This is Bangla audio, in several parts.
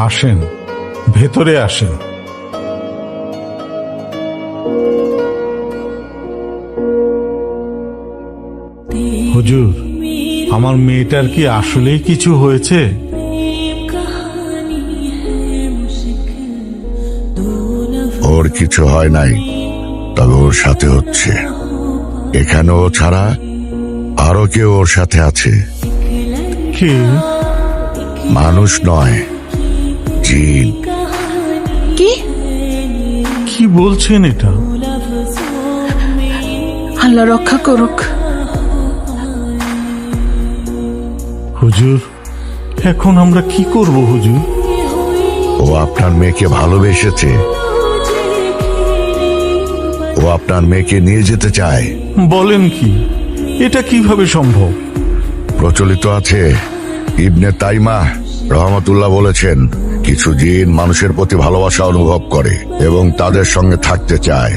আসেন, ভেতরে আসেন। হুজুর, আমার মেয়েটার কি আসলেই কিছু হয়েছে? ওর কিছু হয় নাই, তবে ওর সাথে হচ্ছে। এখানে ও ছাড়া আরো কেউ ওর সাথে আছে। কে? মানুষ নয়, জিন। কি কি বলছেন এটা? আল্লাহ রক্ষা করুক। হুজুর, এখন আমরা কি করব হুজুর? ও আপনার মেয়েকে ভালোবেসেছে। ও আপনার মেয়েকে নিয়ে যেতে চায়। বলেন কি? এটা কিভাবে সম্ভব? প্রচলিত আছে, ইবনে তাইমা রহমতুল্লাহ বলেছেন, কিছু জিন মানুষের প্রতি ভালোবাসা অনুভব করে এবং তাদের সঙ্গে থাকতে চায়।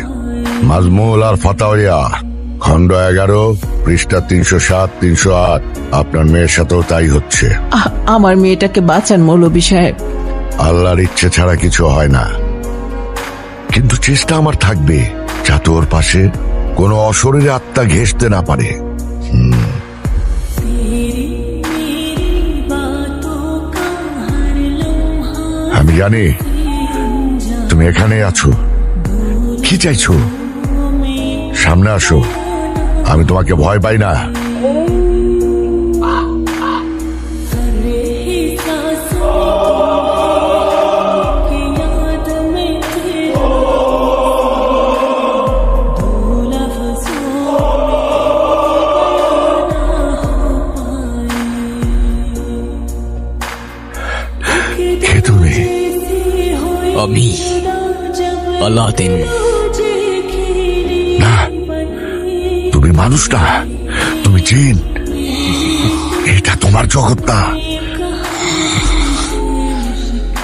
মাজমুল আর ফাতাওয়া খণ্ড 11 পৃষ্ঠা 307-308। আপনার মেয়ের সাথেও তাই হচ্ছে। আমার মেয়েটাকে বাঁচান মৌলভী সাহেব। আল্লাহর ইচ্ছে ছাড়া কিছু হয় না, কিন্তু চেষ্টা আমার থাকবে যাতে ওর পাশে কোনো অশরীরী আত্মা ঘেঁষতে না পারে। আমি জানি তুমি এখানেই আছো। কি চাইছো? সামনে আসো, আমি তোমাকে ভয় পাই না। কে তুমি? আমি আলাদিন। না, তুমি মানুষ না, তুমি জিন। এটা তোমার জগৎ না।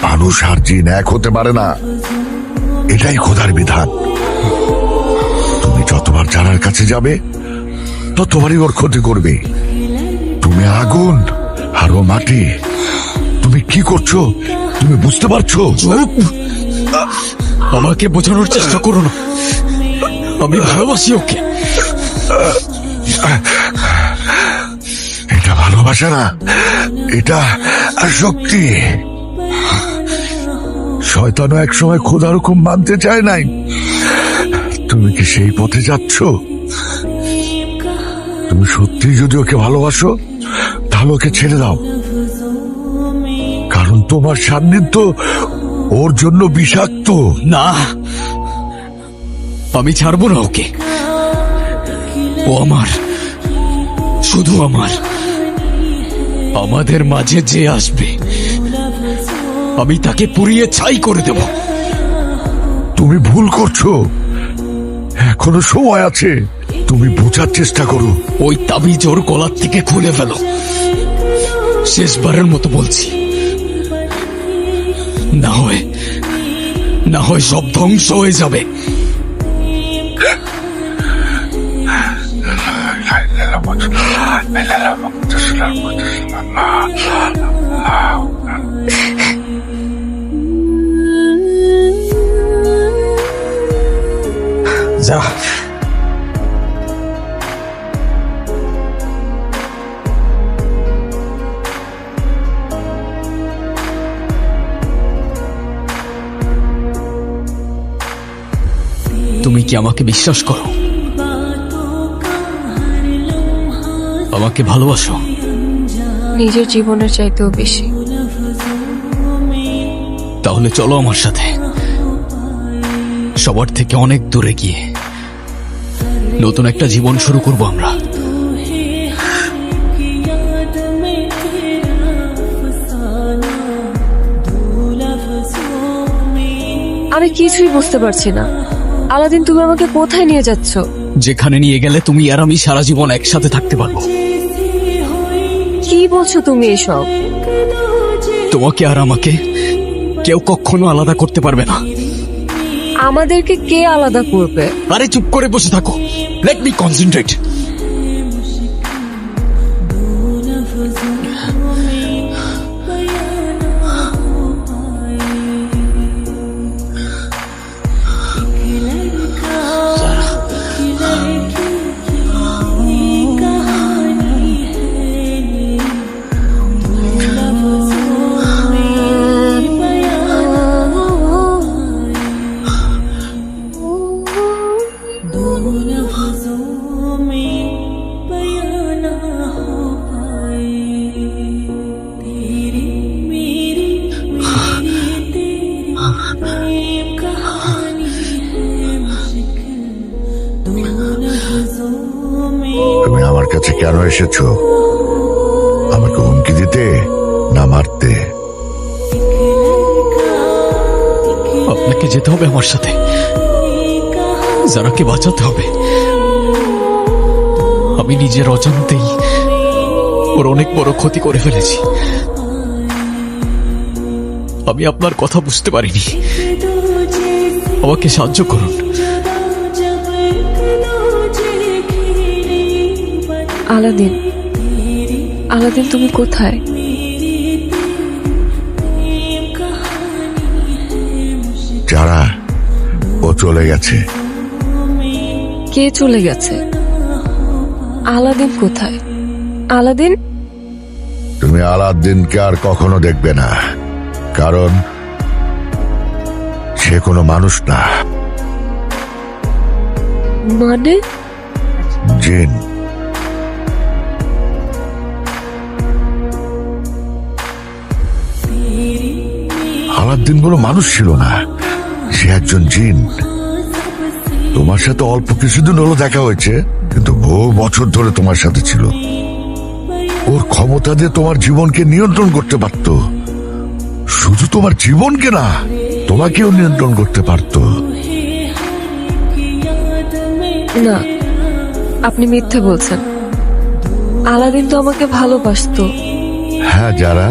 মানুষ আর জিন এক হতে পারে না, এটাই খোদার বিধান। তুমি যতবার জানার কাছে যাবে ততবারই ওর ক্ষতি করবে। তুমি আগুন আর ও মাটি। তুমি কি করছো তুমি বুঝতে পারছো? আমাকে বোঝানোর চেষ্টা করো না, আমি ভালোবাসি ওকে। এটা ভালোবাসা না, এটা আসক্তি। শয়তানও একসময় খোদার হুকুম মানতে চায় নাই। তুমি কি সেই পথে যাচ্ছ? তুমি সত্যি যদি ওকে ভালোবাসো তাহলে ওকে ছেড়ে দাও, কারণ তোমার সান্নিধ্য ওর জন্য বিষাক্ত। না, আমি ছাড়বো না ওকে। ও আমার, শুধু আমার। আমাদের মাঝে যে আসবে আমি তাকে পুড়িয়ে ছাই করে দেব। তুমি ভুল করছো, এখনো সময় আছে। তুমি বোঝার চেষ্টা করো। ওই তাবিজ ওর গলার থেকে খুলে ফেলো। শেষবারের মতো বলছি, না হয় সব ধ্বংস হয়ে যাবে। যা, তুমি কি আমাকে বিশ্বাস করো? আমাকে ভালোবাসো? নিজের জীবনের চাইতেও বেশি। তাহলে চলো আমার সাথে, সবার থেকে অনেক দূরে গিয়ে নতুন একটা জীবন শুরু করব আমরা। আমি কিছুই বুঝতে পারছি না আলাদিন, তুমি আমাকে কোথায় নিয়ে যাচ্ছ? যেখানে নিয়ে গেলে তুমি আর আমি সারা জীবন একসাথে থাকতে পারবো। কি বলছো তুমি এসব? তোমাকে আর আমাকে কেউ কখনো আলাদা করতে পারবে না। আমাদেরকে কে আলাদা করবে? আরে চুপ করে বসে থাকো, লেট মি কনসেন্ট্রেট। কাছে কেন এসেছো? আমাকে হুমকি দিতে না মারতে? আপনাকে যেতে হবে আমার সাথে, যারাকে বাঁচাতে হবে। আমি নিজের অজান্তেই ওর অনেক বড় ক্ষতি করে ফেলেছি। আমি আপনার কথা বুঝতে পারিনি, আমাকে সাহায্য করুন। আলাদিন, আলাদিন তুমি কোথায়? যারা, ও চলে গেছে। কে চলে গেছে? আলাদিন কোথায়? আলাদিন? তুমি আলাদ্দিনকে আর কখনো দেখবে না, কারণ সে কোনো মানুষ না, মানে? জিন। আলাদ্দিন কোনো মানুষ ছিল না, সে একজন জিন। তোমার সাথে অল্প কিছুদিন হলো দেখা হয়েছে, কিন্তু বহু বছর ধরে তোমার সাথে ছিল। ওর ক্ষমতা দিয়ে তোমার জীবনকে নিয়ন্ত্রণ করতে পারত। শুধু তোমার জীবনকে না, তোমাকেও নিয়ন্ত্রণ করতে পারত। না, আপনি মিথ্যে বলছেন। আলাদিন তো আমাকে ভালোবাসতো। হ্যাঁ, যারা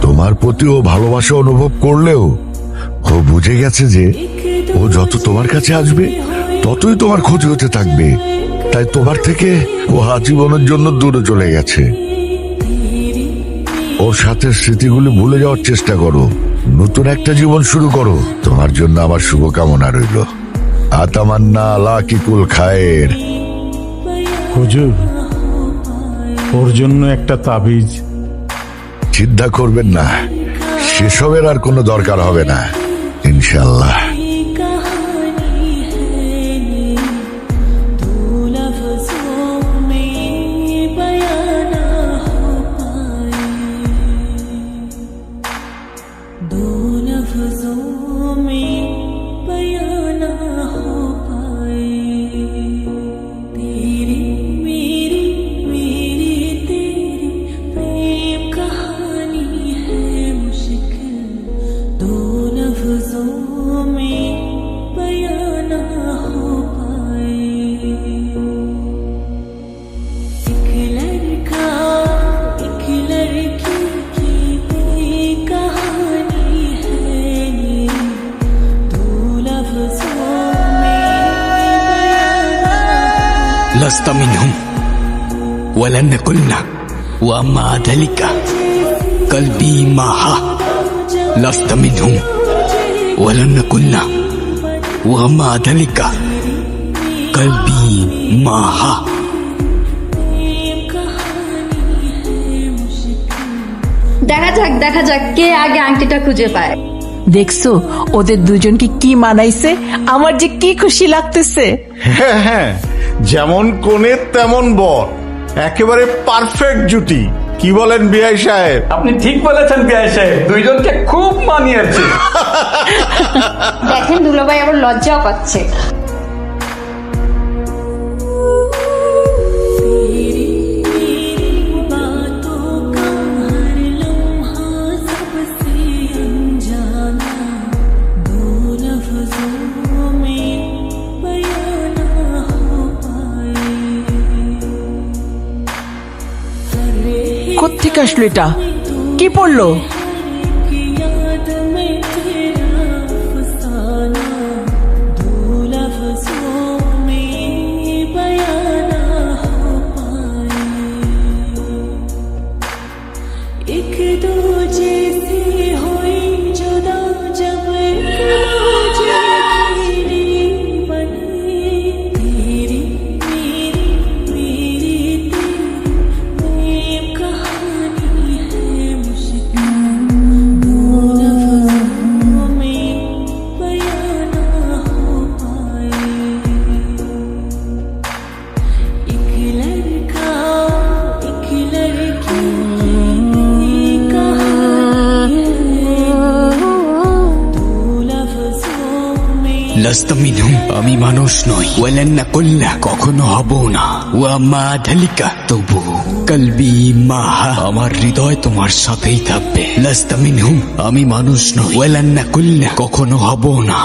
তোমার প্রতি ও ভালোবাসা অনুভব করলেও ও বুঝে গেছে যে ও যত তোমার কাছে আসবে ততই তোমার ক্ষতি হতে থাকবে। তাই তোমার থেকে ও আজীবনের জন্য দূরে চলে গেছে। ওর সাথে স্মৃতিগুলি ভুলে যাওয়ার চেষ্টা করো, নতুন একটা জীবন শুরু করো। তোমার জন্য আমার শুভকামনা রইল। আতামান্না লাকিকুল খায়ের। হুজুর, ওর জন্য একটা তাবিজ। চিন্তা করবেন না, সেসবের আর কোনো দরকার হবে না ইনশাল্লাহ। لست منهم ولن قلنا ومع ذلك قلبي معها. لست منهم ولن قلنا ومع ذلك قلبي معها. দেখা যাক কে আগে আংটিটা খুঁজে পায়। দেখছো ওদের দুজনকে কি মানাইছে? আমার যে কি খুশি লাগতেছে। হ্যাঁ হ্যাঁ, যেমন কোণে তেমন বর, একেবারে পারফেক্ট জুটি। কি বলেন বিআই সাহেব? আপনি ঠিক বলেছেন বিআই সাহেব, দুইজনকে খুব মানিয়েছে। দেখেন দুলাভাই আবার লজ্জাও পাচ্ছে। কোত্থেকে আসলো এটা? কি পড়লো? লাস্তা মিনহুম, আমি মানুষ নই। ওয়ালান নাকুল্লা, কখনো হব না। ওয়া মা ধালিকা, তবু কলবি মাহা, আমার হৃদয় তোমার সাথেই থাকবে। লাস্তা মিনহুম, আমি মানুষ নই। ওয়ালান নাকুল্লা, কখনো হব না।